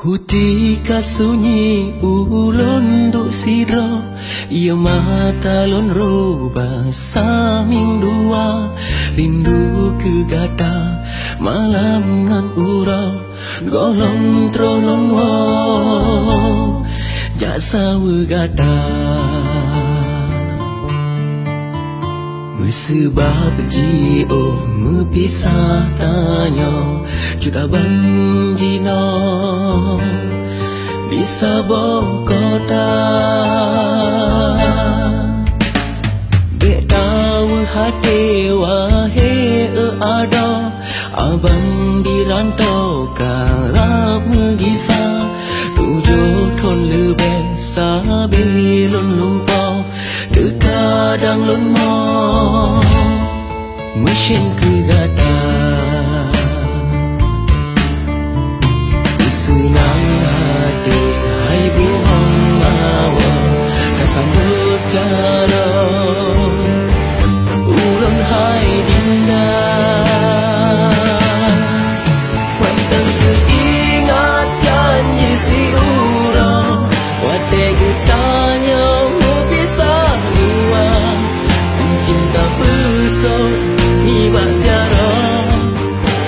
Kutika sunyi ulun duk siro, ia mata lon roba saming dua, rindu ke gata malam ngan urau, golong trolong wo, jasa gata. Sebab jio mepisah tanya juta banjino bisa bokota bek tahu hati wahe ada abang dirantau karab mengisah tujuh ton lebih sabelon lumpau terkadang lon mo mesin kegata senang hati hai buang awal kasambut cara ulun hai dinda wantang ingat janji si urang wate getanya bisa dua cinta besok iba jarang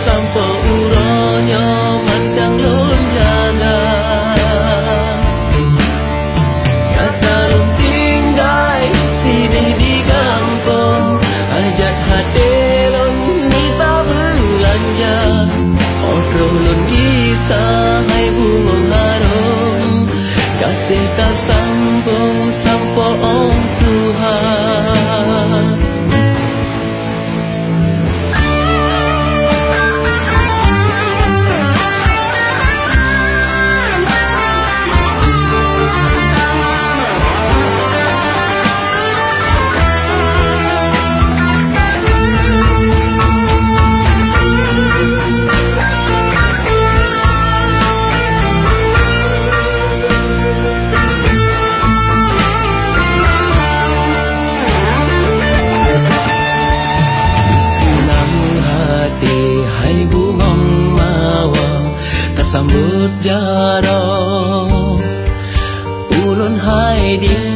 sampai uranya mandang lonjana kata lom tinggai sini di kampung ajat hati lon nita belanja otro lon kisah hai bungong harum kasih tak sambung sampai om Tuhan. Hai bungong mawar tak sambut jarau ulun hai di